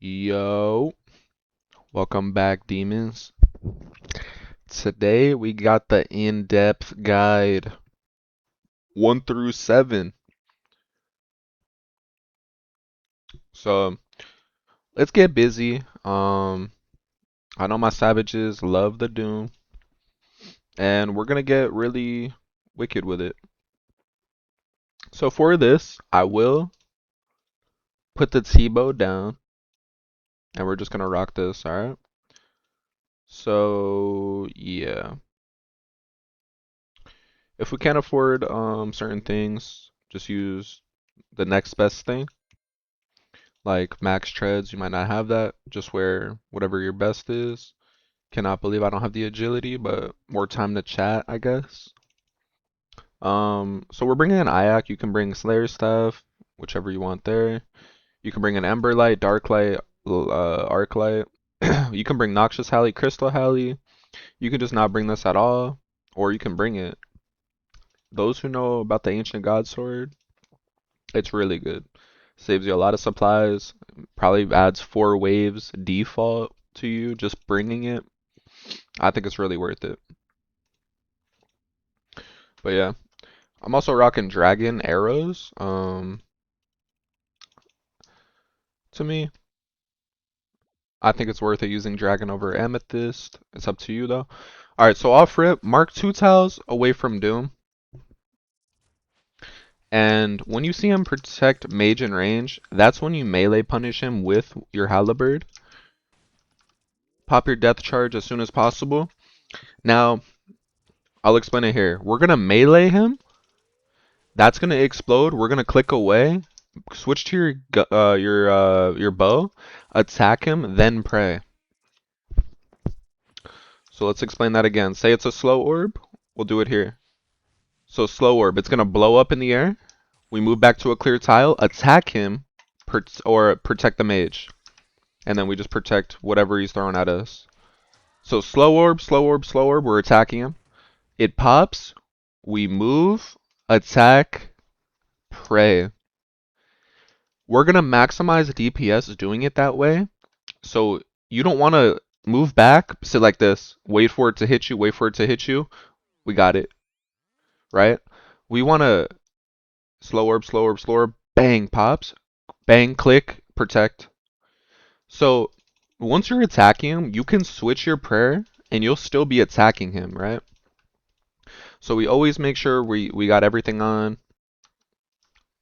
Yo, welcome back, demons. Today we got the in-depth guide 1 through 7. So let's get busy. I know my savages love the Doom, and we're gonna get really wicked with it. So for this, I will put the Tbow down, and we're just gonna rock this, alright? So yeah, if we can't afford certain things, just use the next best thing. Like max treads, you might not have that. Just wear whatever your best is. Cannot believe I don't have the agility, but more time to chat, I guess. So we're bringing an Iac. You can bring Slayer stuff, whichever you want there. You can bring an Ember Light, Dark Light, Arc Light. You can bring Noxious Halley, Crystal Halley. You can just not bring this at all, or you can bring it. Those who know about the Ancient God Sword, it's really good. Saves you a lot of supplies. Probably adds 4 waves default to you just bringing it. I think it's really worth it. But yeah, I'm also rocking dragon arrows. To me, I think it's worth it using dragon over amethyst. It's up to you though. All right, so off rip, mark 2 tiles away from Doom. And when you see him protect mage in range, that's when you melee punish him with your halberd. Pop your death charge as soon as possible. Now, I'll explain it here. We're gonna melee him. That's gonna explode. We're gonna click away. Switch to your bow. Attack him, then pray. So let's explain that again. Say it's a slow orb. We'll do it here. So slow orb. It's gonna blow up in the air. We move back to a clear tile. Attack him, or protect the mage, and then we just protect whatever he's throwing at us. So slow orb, slow orb, slow orb. We're attacking him. It pops. We move. Attack. Pray. We're going to maximize DPS doing it that way. So you don't want to move back, sit like this, wait for it to hit you, wait for it to hit you. We got it, right? We want to slow orb, slow orb, slow orb, bang, pops, bang, click, protect. So once you're attacking him, you can switch your prayer and you'll still be attacking him, right? So we always make sure we got everything on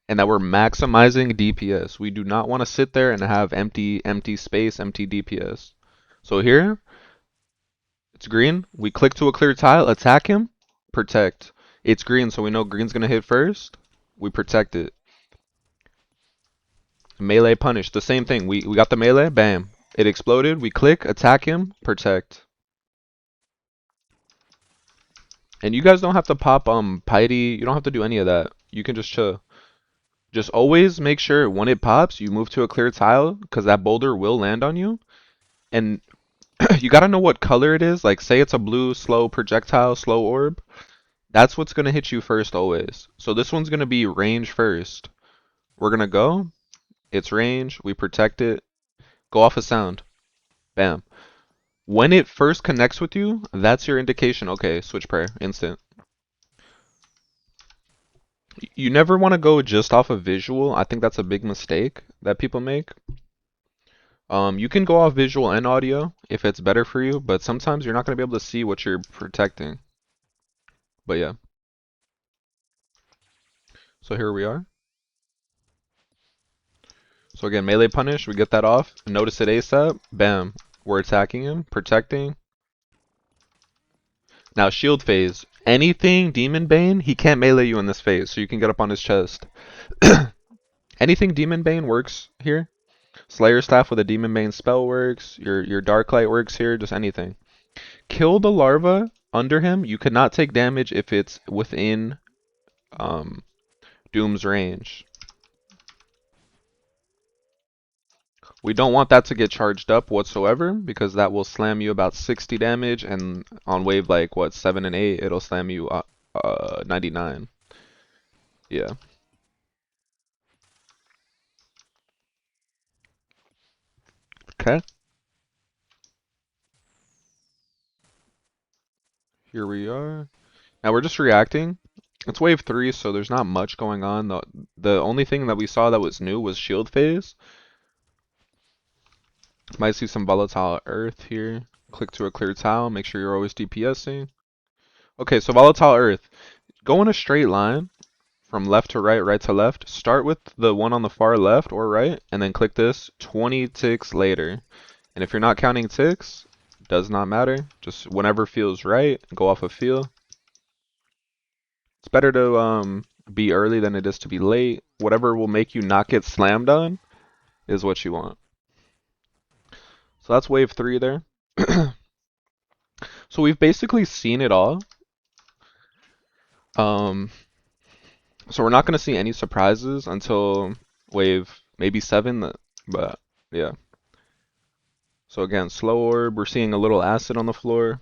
and that we're maximizing DPS. We do not want to sit there and have empty space, empty DPS. So here, it's green. We click to a clear tile, attack him, protect. It's green, so we know green's gonna hit first. We protect it. Melee punish, the same thing. We got the melee, bam. It exploded, we click, attack him, protect. And you guys don't have to pop piety, you don't have to do any of that. You can just chill. Just always make sure when it pops, you move to a clear tile, because that boulder will land on you. And you gotta know what color it is. Like, say it's a blue, slow projectile, slow orb. That's what's gonna hit you first always. So this one's gonna be range first. We're gonna go. It's range. We protect it. Go off a sound. Bam. When it first connects with you, that's your indication. Okay, switch prayer. Instant. You never want to go just off of visual. I think that's a big mistake that people make. You can go off visual and audio if it's better for you, but sometimes you're not going to be able to see what you're protecting. But yeah. So here we are. So again, melee punish, we get that off. Notice it ASAP. Bam. We're attacking him, protecting. Now shield phase. Anything Demon Bane, he can't melee you in this phase, so you can get up on his chest. Anything Demon Bane works here. Slayer Staff with a Demon Bane spell works. Your Dark Light works here, just anything. Kill the larva under him. You cannot take damage if it's within Doom's range. We don't want that to get charged up whatsoever because that will slam you about 60 damage, and on wave like what 7 and 8 it'll slam you 99. Yeah. Here we are. Now we're just reacting. It's wave 3, so there's not much going on. The only thing that we saw that was new was shield phase. Might see some volatile earth here. Click to a clear tile. Make sure you're always DPSing. Okay, so volatile earth. Go in a straight line from left to right, right to left. Start with the one on the far left or right, and then click this 20 ticks later. And if you're not counting ticks, does not matter. Just whenever feels right, go off of feel. It's better to be early than it is to be late. Whatever will make you not get slammed on is what you want. So that's wave 3 there. So we've basically seen it all. Um, so we're not going to see any surprises until wave maybe 7, but yeah. So again, slow orb, we're seeing a little acid on the floor.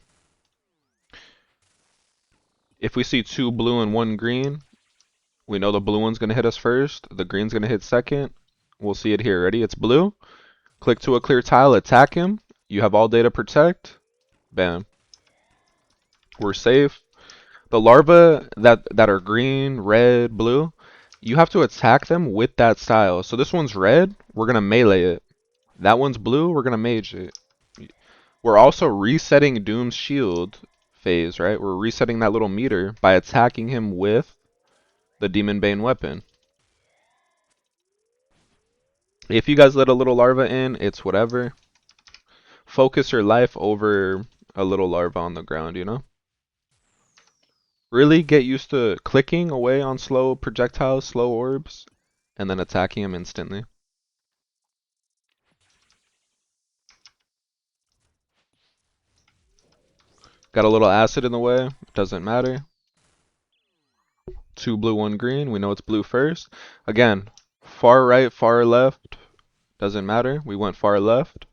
If we see 2 blue and 1 green, we know the blue one's going to hit us first, the green's going to hit second. We'll see it here. Ready? It's blue. Click to a clear tile, attack him. You have all day to protect. Bam. We're safe. The larvae that are green, red, blue, you have to attack them with that style. So this one's red, we're going to melee it. That one's blue, we're going to mage it. We're also resetting Doom's shield phase, right? We're resetting that little meter by attacking him with the Demon Bane weapon. If you guys let a little larva in, it's whatever. Focus your life over a little larva on the ground, you know? Really get used to clicking away on slow projectiles, slow orbs, and then attacking them instantly. Got a little acid in the way, doesn't matter. 2 blue, 1 green, we know it's blue first. Again, far right, far left, doesn't matter. We went far left.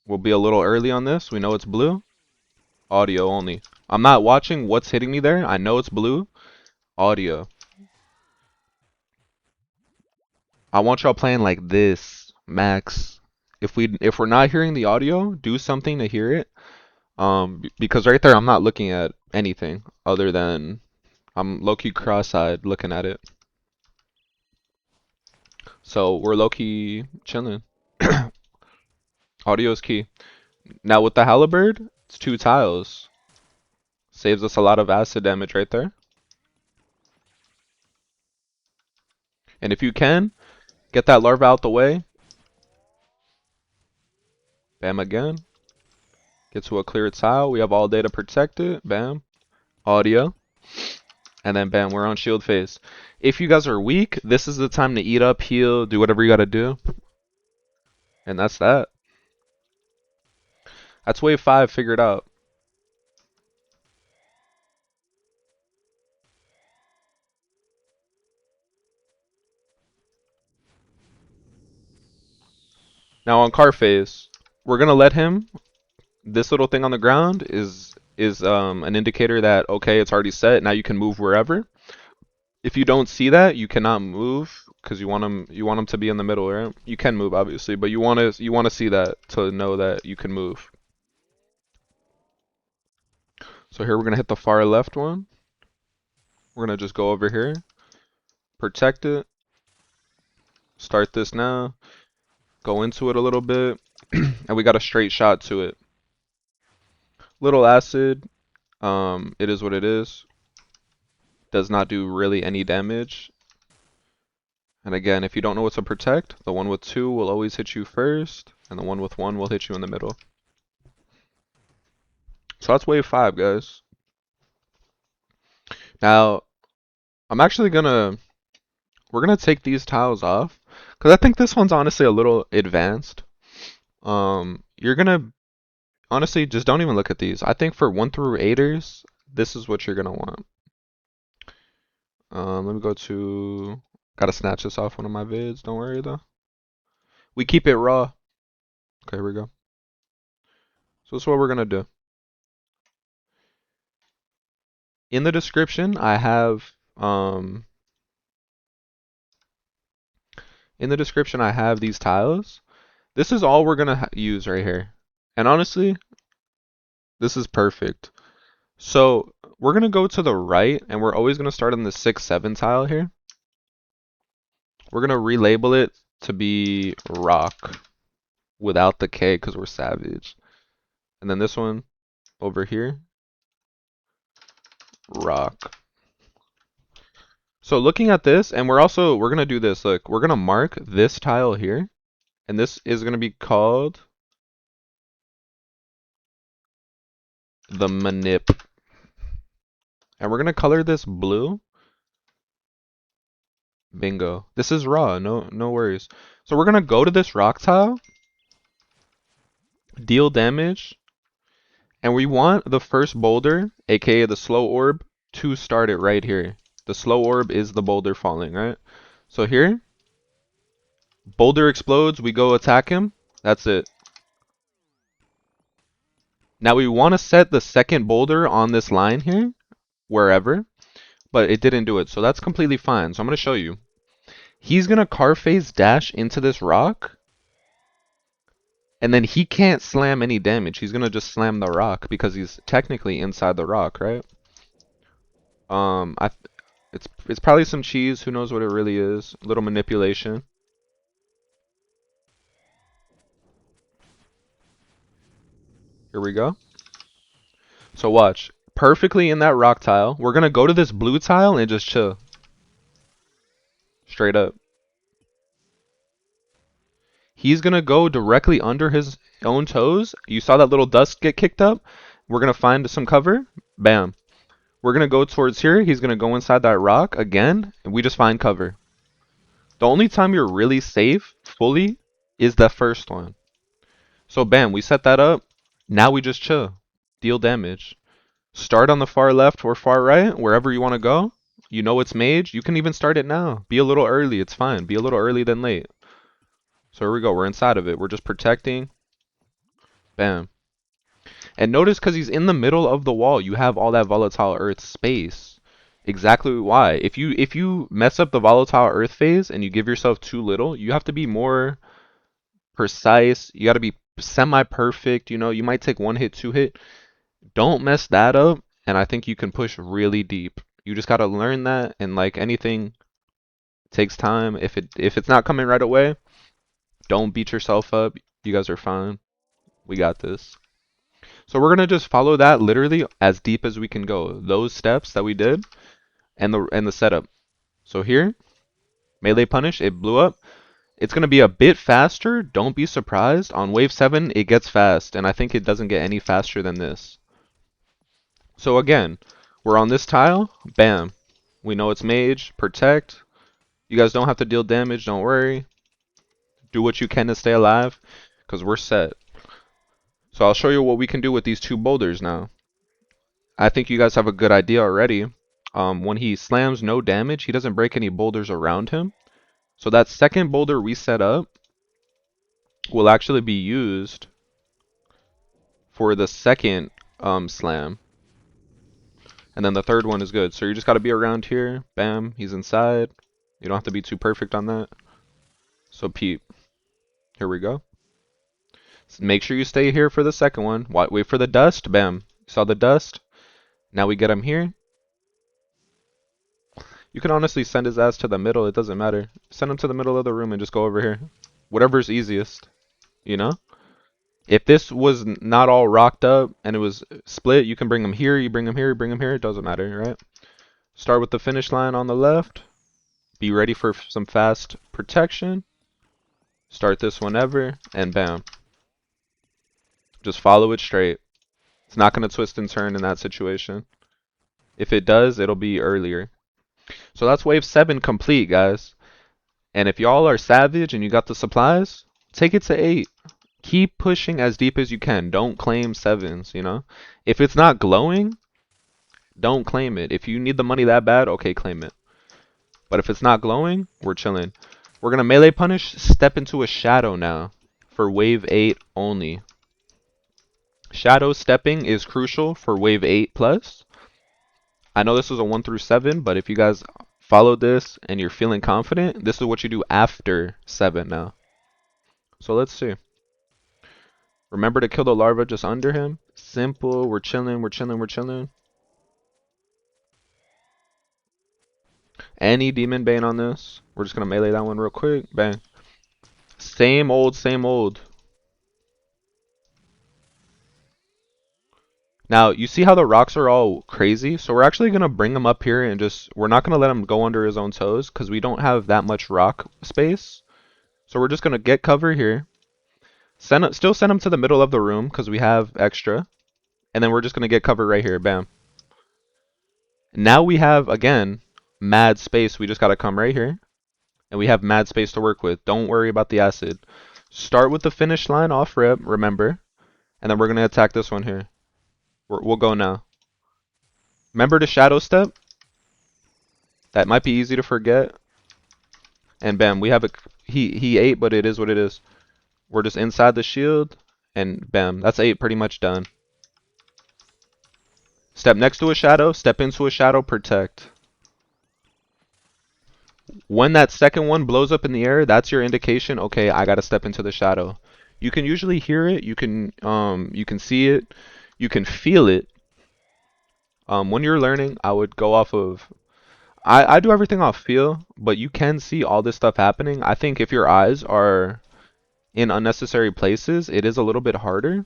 We'll be a little early on this, we know it's blue. Audio only. I'm not watching what's hitting me there, I know it's blue. Audio. I want y'all playing like this, max. If we're not hearing the audio, do something to hear it. Because right there I'm not looking at anything other than I'm low-key cross-eyed looking at it. So we're low-key chilling. Audio is key. Now with the halberd, it's 2 tiles. Saves us a lot of acid damage right there. And if you can, get that larva out the way. Bam again. Get to a clear tile. We have all day to protect it. Bam. Audio. And then bam, we're on shield phase. If you guys are weak, this is the time to eat up, heal, do whatever you gotta do. And that's that. That's wave 5 figured out. Now on car phase, we're gonna let him. This little thing on the ground is an indicator that okay, it's already set. Now you can move wherever. If you don't see that, you cannot move because you want him to be in the middle, right? You can move obviously, but you want to see that to know that you can move. So here we're gonna hit the far left one. We're gonna just go over here, protect it, start this now, go into it a little bit, and we got a straight shot to it. Little acid, it is what it is. Does not do really any damage. And again, if you don't know what to protect, the one with 2 will always hit you first, and the one with 1 will hit you in the middle. So that's wave 5, guys. Now, we're gonna take these tiles off, because I think this one's honestly a little advanced. You're gonna, honestly, just don't even look at these. I think for 1 through 8ers, this is what you're gonna want. Let me go to, gotta snatch this off one of my vids, don't worry though. We keep it raw. Okay, here we go. So this is what we're gonna do. In the description, I have these tiles. This is all we're gonna use right here. And honestly, this is perfect. So we're gonna go to the right, and we're always gonna start on the 6-7 tile here. We're gonna relabel it to be rock without the K because we're savage. And then this one over here, rock. So looking at this, and we're gonna do this. Look, we're gonna mark this tile here, and this is gonna be called the manip. And we're gonna color this blue. Bingo. This is raw, no worries. So we're gonna go to this rock tile, deal damage, and we want the first boulder, aka the slow orb, to start it right here. The slow orb is the boulder falling, right? So here, boulder explodes, we go attack him. That's it. Now we want to set the second boulder on this line here, wherever, but it didn't do it, so that's completely fine. So I'm going to show you. He's going to car phase dash into this rock, and then he can't slam any damage. He's going to just slam the rock because he's technically inside the rock, right? Um, I it's probably some cheese. Who knows what it really is? A little manipulation. Here we go. So watch. Perfectly in that rock tile. We're going to go to this blue tile and just chill. Straight up. He's going to go directly under his own toes. You saw that little dust get kicked up? We're going to find some cover. Bam. We're going to go towards here. He's going to go inside that rock again. And we just find cover. The only time you're really safe, fully, is the first one. So bam, we set that up. Now we just chill. Deal damage. Start on the far left or far right, wherever you want to go. You know it's mage. You can even start it now. Be a little early. It's fine. Be a little early than late. So here we go. We're inside of it. We're just protecting. Bam. And notice because he's in the middle of the wall, you have all that volatile earth space. Exactly why. If you mess up the volatile earth phase and you give yourself too little, you have to be more precise. You got to be semi-perfect. You know, you might take one hit, two hit. Don't mess that up, and I think you can push really deep. You just got to learn that, and like anything, it takes time. If it's not coming right away, don't beat yourself up. You guys are fine. We got this. So we're gonna just follow that literally as deep as we can go. Those steps that we did, and the setup. So here, melee punish, it blew up. It's gonna be a bit faster. Don't be surprised. On wave 7, it gets fast, and I think it doesn't get any faster than this. So again, we're on this tile. Bam. We know it's mage. Protect. You guys don't have to deal damage. Don't worry. Do what you can to stay alive, because we're set. So I'll show you what we can do with these two boulders now. I think you guys have a good idea already. When he slams no damage, he doesn't break any boulders around him. So that second boulder we set up will actually be used for the second slam. And then the third one is good. So you just got to be around here. Bam, he's inside. You don't have to be too perfect on that. So peep. Here we go. Make sure you stay here for the second one. Wait for the dust. Bam. Saw the dust? Now we get him here. You can honestly send his ass to the middle. It doesn't matter. Send him to the middle of the room and just go over here. Whatever's easiest. You know? If this was not all rocked up and it was split, you can bring him here, you bring him here, you bring him here. It doesn't matter, right? Start with the finish line on the left. Be ready for some fast protection. Start this whenever, and bam. Just follow it straight. It's not going to twist and turn in that situation. If it does, it'll be earlier. So that's wave 7 complete, guys. And if y'all are savage and you got the supplies, take it to 8. Keep pushing as deep as you can. Don't claim 7s, you know? If it's not glowing, don't claim it. If you need the money that bad, okay, claim it. But if it's not glowing, we're chilling. We're going to melee punish, step into a shadow now for wave 8 only. Shadow stepping is crucial for wave 8 plus. I know this is a 1 through 7, but if you guys followed this and you're feeling confident, this is what you do after 7 now. So let's see. Remember to kill the larva just under him. Simple. We're chilling, we're chilling, we're chilling. Any Demon Bane on this. We're just gonna melee that one real quick. Bang. Same old, same old. Now, you see how the rocks are all crazy? So we're actually going to bring him up here and we're not going to let him go under his own toes because we don't have that much rock space. So we're just going to get cover here. Still send him to the middle of the room because we have extra. And then we're just going to get cover right here. Bam. Now we have, again, mad space. We just got to come right here. And we have mad space to work with. Don't worry about the acid. Start with the finish line off rip, remember. And then we're going to attack this one here. We'll go now. Remember to shadow step? That might be easy to forget. And bam, we have a he ate, but it is what it is. We're just inside the shield, and bam, that's 8 pretty much done. Step next to a shadow, step into a shadow, protect. When that second one blows up in the air, that's your indication, okay, I gotta step into the shadow. You can usually hear it, you can see it, you can feel it. When you're learning, I would go off of I do everything off feel, but you can see all this stuff happening. I think if your eyes are in unnecessary places, it is a little bit harder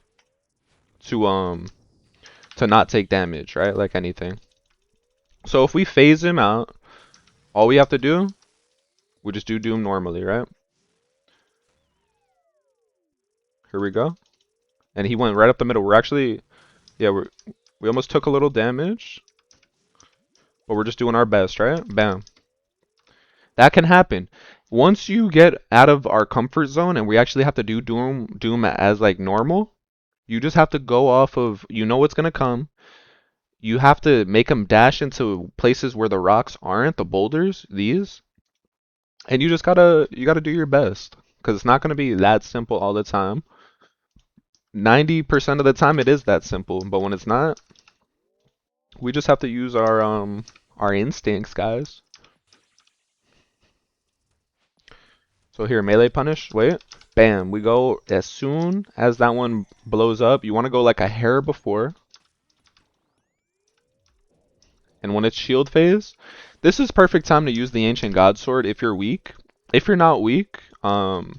to not take damage, right? Like anything. So if we phase him out, all we have to do, we just do Doom normally, right? Here we go. And he went right up the middle. We're actually, yeah, we almost took a little damage, but we're just doing our best, right? Bam. That can happen. Once you get out of our comfort zone and we actually have to do Doom as like normal, you just have to go off of, you know what's gonna come. You have to make them dash into places where the rocks aren't, the boulders, these. And you gotta do your best. Because it's not gonna be that simple all the time. 90% of the time it is that simple, but when it's not, we just have to use our instincts, guys. So here, melee punish, wait. Bam, we go as soon as that one blows up. You want to go like a hair before. And when it's shield phase, this is perfect time to use the Ancient God Sword if you're weak. If you're not weak, you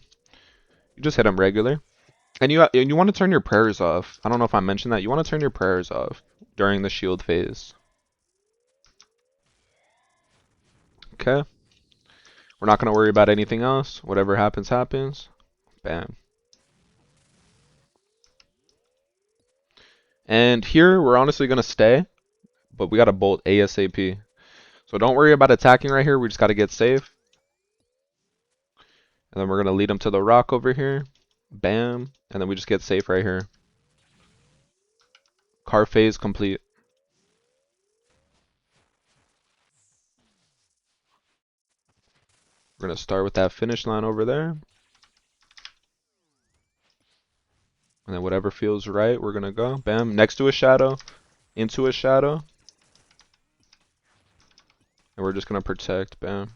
just hit him regular. And you want to turn your prayers off. I don't know if I mentioned that. You want to turn your prayers off during the shield phase. Okay. We're not going to worry about anything else. Whatever happens, happens. Bam. And here, we're honestly going to stay. But we got to bolt ASAP. So don't worry about attacking right here. We just got to get safe. And then we're going to lead him to the rock over here. Bam. And then we just get safe right here. Car phase complete. We're going to start with that finish line over there. And then whatever feels right, we're going to go. Bam. Next to a shadow. Into a shadow. And we're just going to protect. Bam.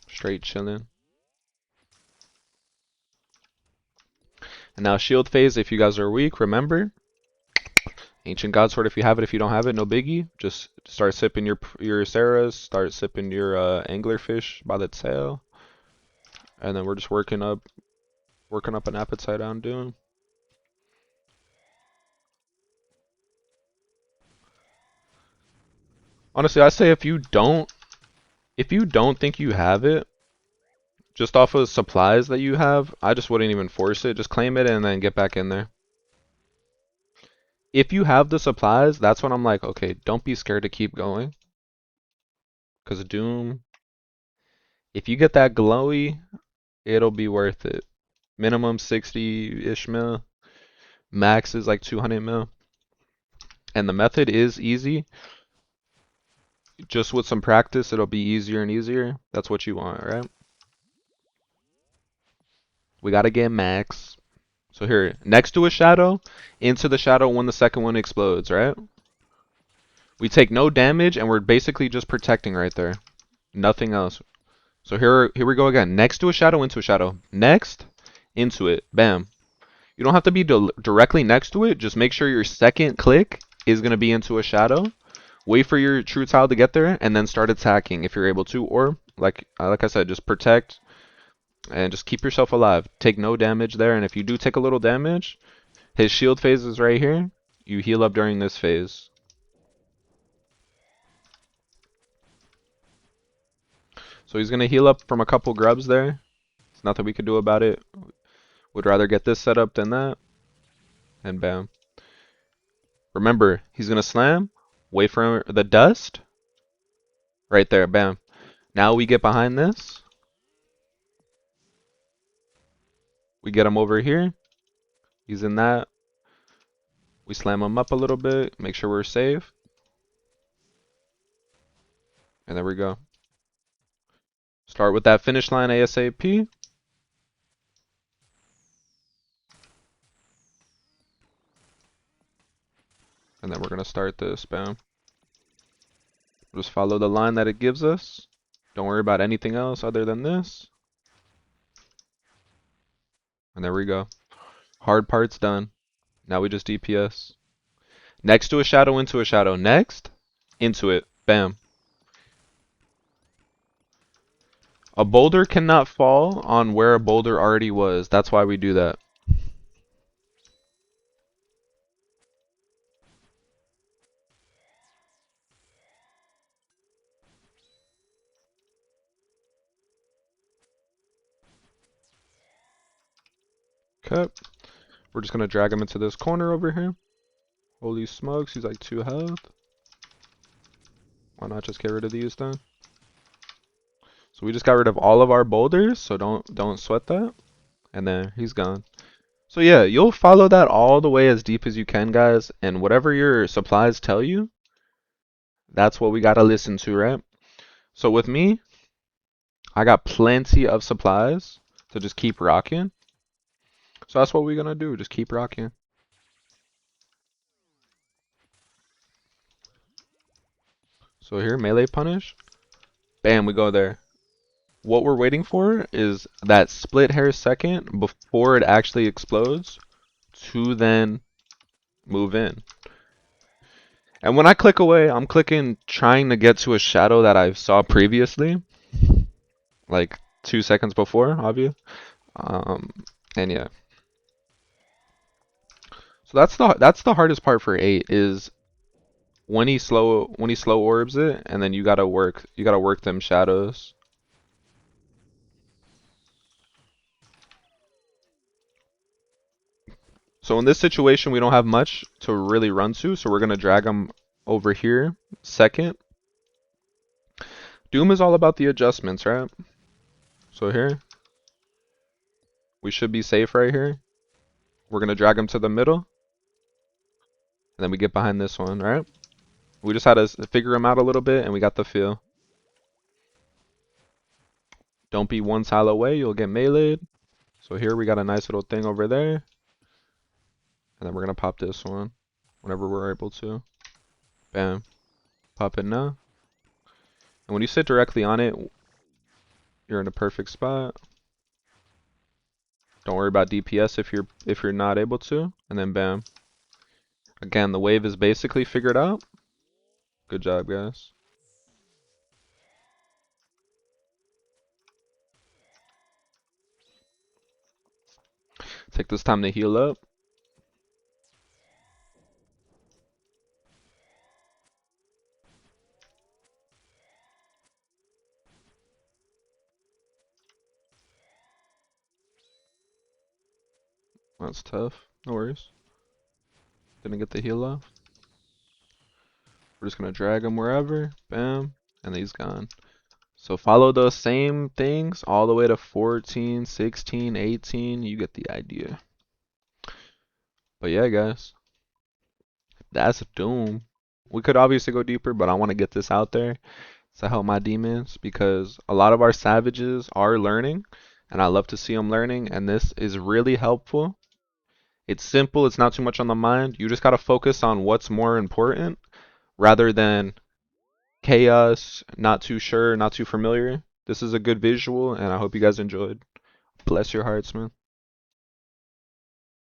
Straight chilling. And now shield phase, if you guys are weak, remember. Ancient God Sword, if you have it. If you don't have it, no biggie. Just start sipping your Sarahs. Start sipping your anglerfish by the tail. And then we're just working up an appetite on Doom. Honestly, I say if you don't think you have it, just off of supplies that you have, I just wouldn't even force it. Just claim it and then get back in there. If you have the supplies, that's when I'm like, okay, don't be scared to keep going. Because Doom, if you get that glowy, it'll be worth it. Minimum 60-ish mil. Max is like 200 mil. And the method is easy. Just with some practice, it'll be easier and easier. That's what you want, right? We gotta get max. So here, next to a shadow, into the shadow when the second one explodes, right? We take no damage and we're basically just protecting right there. Nothing else. So here we go again. Next to a shadow, into a shadow. Next, into it. Bam. You don't have to be directly next to it. Just make sure your second click is going to be into a shadow. Wait for your true tile to get there, and then start attacking if you're able to. Or, like I said, just protect and just keep yourself alive. Take no damage there, and if you do take a little damage, his shield phase is right here. You heal up during this phase. So he's going to heal up from a couple grubs there. There's nothing we can do about it. Would rather get this set up than that. And bam. Remember, he's going to slam. Wait for the dust. Right there, bam. Now we get behind this. We get him over here. He's in that. We slam him up a little bit. Make sure we're safe. And there we go. Start with that finish line ASAP. And then we're going to start this, bam. Just follow the line that it gives us. Don't worry about anything else other than this. And there we go. Hard part's done. Now we just DPS. Next to a shadow, into a shadow. Next, into it. Bam. A boulder cannot fall on where a boulder already was. That's why we do that. Okay. We're just going to drag him into this corner over here. Holy smokes, he's like 2 health. Why not just get rid of these then? So we just got rid of all of our boulders, so don't sweat that. And then he's gone. So yeah, you'll follow that all the way as deep as you can, guys, and whatever your supplies tell you, that's what we gotta listen to, right? So with me, I got plenty of supplies to just keep rocking. So that's what we're gonna do, just keep rocking. So here, melee punish. Bam, we go there. What we're waiting for is that split hair second before it actually explodes to then move in. And when I click away, I'm clicking trying to get to a shadow that I saw previously, like 2 seconds before, obviously. And yeah. So that's the hardest part for 8 is when he slow orbs it, and then you gotta work them shadows. So in this situation, we don't have much to really run to, so we're gonna drag him over here second. Doom is all about the adjustments, right? So here, we should be safe right here. We're gonna drag him to the middle, and then we get behind this one, right? We just had to figure him out a little bit, and we got the feel. Don't be 1 tile away, you'll get meleeed. So here we got a nice little thing over there. And then we're going to pop this one whenever we're able to. Bam. Pop it now. And when you sit directly on it, you're in a perfect spot. Don't worry about DPS if you're not able to. And then bam. Again, the wave is basically figured out. Good job, guys. Take this time to heal up. That's tough. No worries. Didn't get the heal off. We're just going to drag him wherever. Bam. And he's gone. So follow those same things all the way to 14, 16, 18. You get the idea. But yeah, guys. That's Doom. We could obviously go deeper, but I want to get this out there to help my demons because a lot of our savages are learning, and I love to see them learning, and this is really helpful. It's simple. It's not too much on the mind. You just got to focus on what's more important rather than chaos, not too sure, not too familiar. This is a good visual, and I hope you guys enjoyed. Bless your hearts, man.